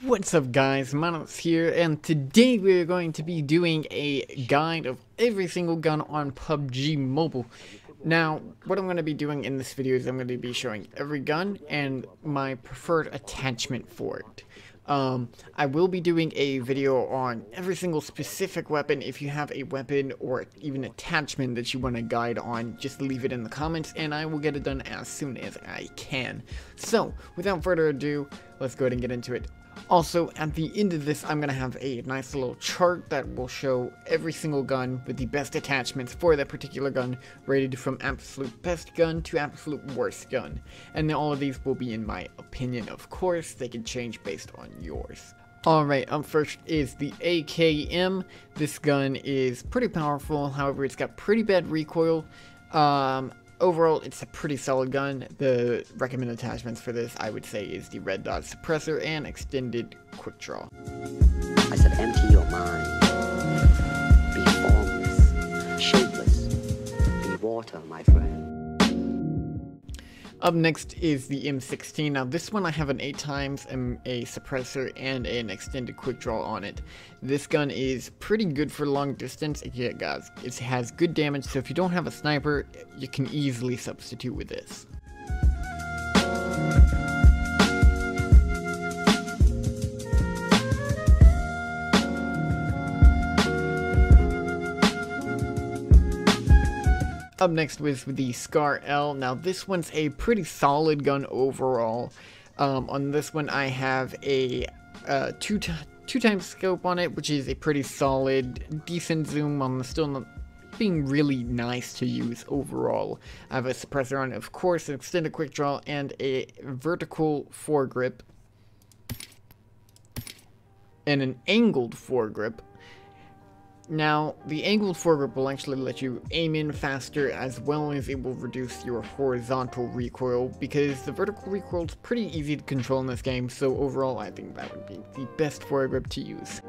What's up guys, Manos here, and today we're going to be doing a guide of every single gun on PUBG Mobile. Now, what I'm going to be doing in this video is I'm going to be showing every gun and my preferred attachment for it. I will be doing a video on every single specific weapon. If you have a weapon or even attachment that you want to guide on, just leave it in the comments and I will get it done as soon as I can. So, without further ado, let's go ahead and get into it. Also, at the end of this, I'm going to have a nice little chart that will show every single gun with the best attachments for that particular gun, rated from absolute best gun to absolute worst gun. And all of these will be in my opinion, of course. They can change based on yours. Alright, up first is the AKM. This gun is pretty powerful, however it's got pretty bad recoil. Overall, it's a pretty solid gun. The recommended attachments for this, I would say, is the red dot suppressor and extended quick draw. I said empty your mind. Be formless, shapeless. Be water, my friend. Up next is the M16. Now this one I have an 8x a suppressor and an extended quick draw on it. This gun is pretty good for long distance. Yeah guys, it has good damage, so if you don't have a sniper, you can easily substitute with this. Up next was the Scar L. Now this one's a pretty solid gun overall. On this one I have a two times scope on it, which is a pretty solid, decent zoom. Still not being really nice to use overall. I have a suppressor on it, of course, an extended quick draw, and a vertical foregrip, and an angled foregrip. Now, the angled foregrip will actually let you aim in faster, as well as it will reduce your horizontal recoil, because the vertical recoil is pretty easy to control in this game, so overall I think that would be the best foregrip to use.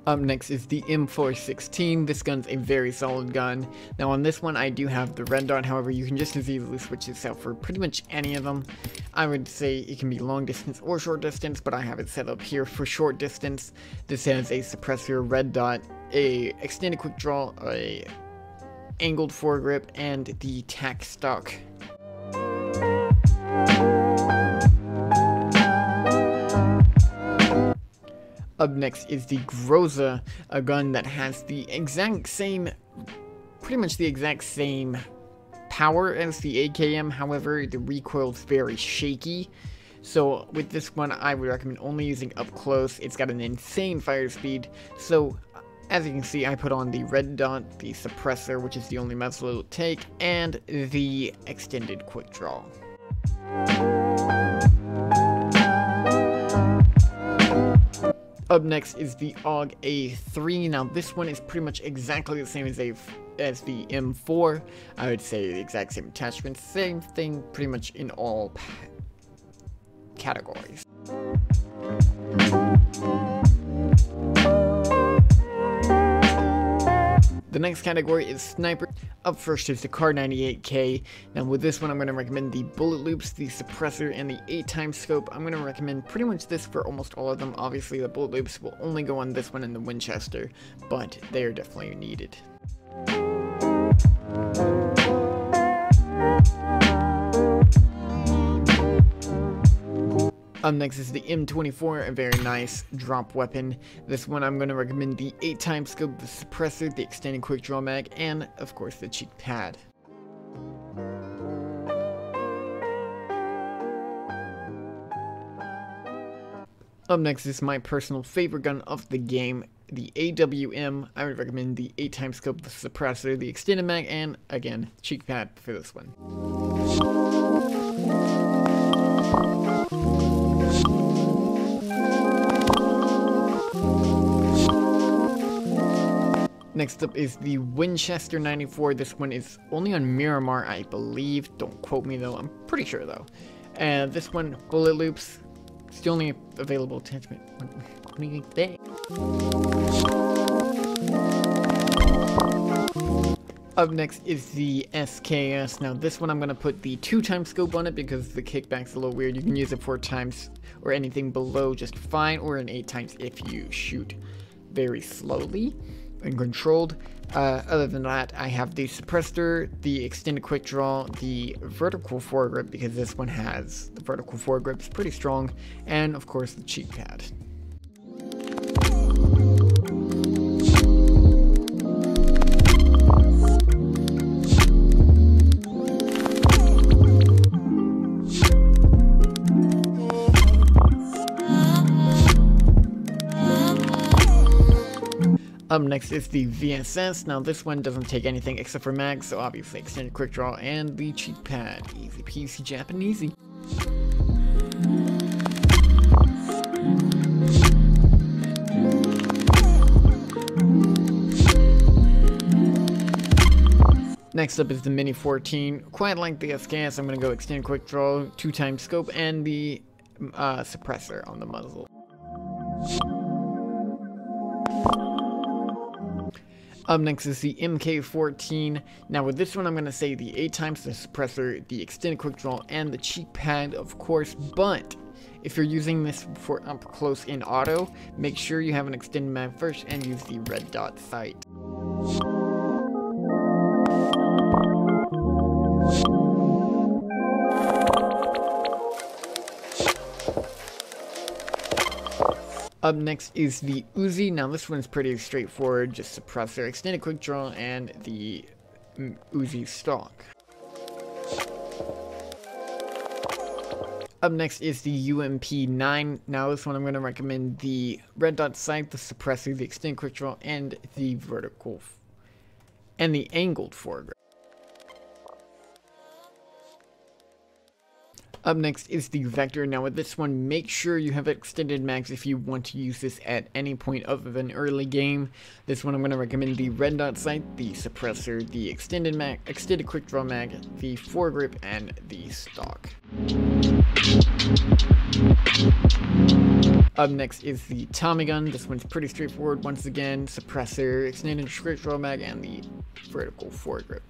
Up next is the M416. This gun's a very solid gun. Now on this one I do have the red dot, however you can just as easily switch this out for pretty much any of them. I would say it can be long distance or short distance, but I have it set up here for short distance. This has a suppressor, red dot, a extended quick draw, a angled foregrip, and the tac stock. Up next is the Groza, a gun that has the exact same, pretty much the exact same power as the AKM, however the recoil is very shaky. So with this one I would recommend only using up close. It's got an insane fire speed, so as you can see I put on the red dot, the suppressor, which is the only muzzle it'll take, and the extended quick draw. Up next is the AUG A3. Now this one is pretty much exactly the same as the M4. I would say the exact same attachment, same thing pretty much in all categories. The next category is sniper. Up first is the Kar98K. Now with this one I'm going to recommend the bullet loops, the suppressor, and the 8x scope. I'm going to recommend pretty much this for almost all of them. Obviously the bullet loops will only go on this one and the Winchester, but they are definitely needed. Up next is the M24, a very nice drop weapon. This one I'm going to recommend the 8x scope, the suppressor, the extended quick draw mag, and of course the cheek pad. Up next is my personal favorite gun of the game, the AWM. I would recommend the 8x scope, the suppressor, the extended mag, and again, cheek pad for this one. Next up is the Winchester 94. This one is only on Miramar, I believe. Don't quote me though, I'm pretty sure though. And this one, bullet loops. It's the only available attachment. What do you think? Up next is the SKS. Now this one I'm going to put the 2x scope on it because the kickback's a little weird. You can use it 4x or anything below just fine, or an 8x if you shoot very slowly and controlled. Other than that, I have the suppressor, the extended quick draw, the vertical foregrip because this one has the vertical foregrip, it's pretty strong, and of course the cheek pad. Up next is the VSS. Now this one doesn't take anything except for mags, so obviously extended quick draw and the cheek pad. Easy peasy Japanesey. Next up is the Mini 14. Quite like the SKS, I'm going to go extended quick draw, 2x scope, and the suppressor on the muzzle. Up next is the MK14. Now with this one I'm going to say the 8x, the suppressor, the extended quick draw, and the cheek pad of course, but if you're using this for up close in auto, make sure you have an extended mag first and use the red dot sight. Up next is the Uzi. Now this one's pretty straightforward, just suppressor, extended quick draw, and the Uzi stock. Up next is the UMP9. Now this one I'm going to recommend the red dot sight, the suppressor, the extended quick draw, and the vertical and the angled foregrip. Up next is the Vector. Now with this one, make sure you have extended mags if you want to use this at any point of an early game. This one I'm going to recommend the red dot sight, the suppressor, the extended quick draw mag, the foregrip, and the stock. Up next is the Tommy gun. This one's pretty straightforward once again, suppressor, extended quick draw mag, and the vertical foregrip.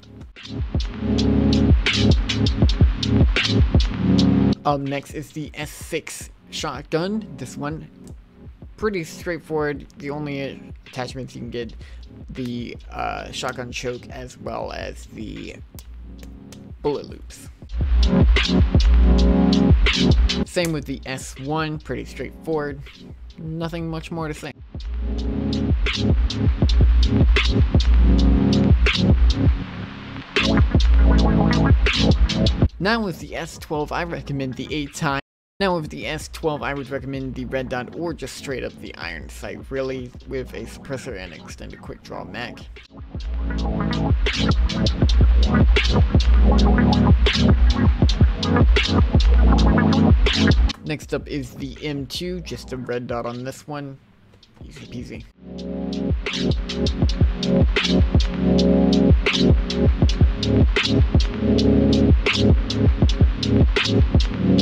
Up next is the S6 shotgun. This one, pretty straightforward. The only attachments you can get the shotgun choke as well as the bullet loops. Same with the S1, pretty straightforward. Nothing much more to say. Now with the S12, I recommend the 8x. Now with the S12, I would recommend the red dot or just straight up the iron sight, really, with a suppressor and extended quick draw mag. Next up is the M2, just a red dot on this one. Easy peasy.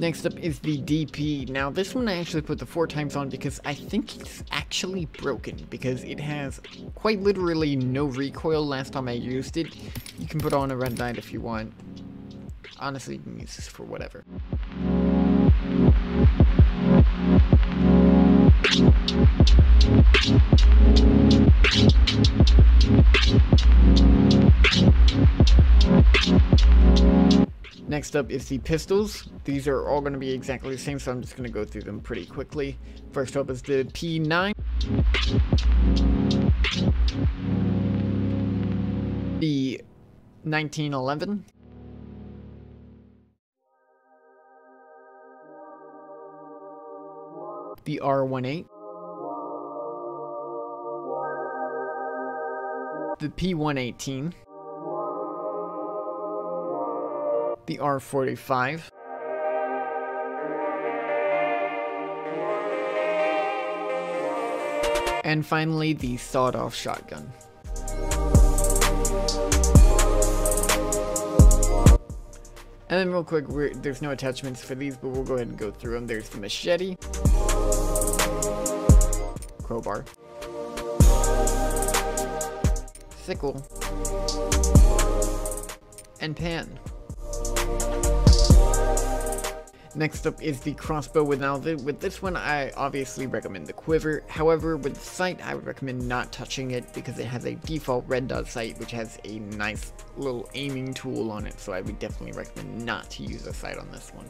Next up is the DP. Now this one I actually put the 4x on because I think it's actually broken because it has quite literally no recoil last time I used it. You can put on a red dot if you want. Honestly, you can use this for whatever. Next up is the pistols. These are all going to be exactly the same, so I'm just going to go through them pretty quickly. First up is the P9. The 1911. The R18. The P118. The R45. And finally, the sawed-off shotgun. And then real quick, there's no attachments for these, but we'll go ahead and go through them. There's the machete, crowbar, sickle, and pan. Next up is the crossbow. With this one, I obviously recommend the quiver. However, with the sight, I would recommend not touching it because it has a default red dot sight, which has a nice little aiming tool on it. So I would definitely recommend not to use a sight on this one.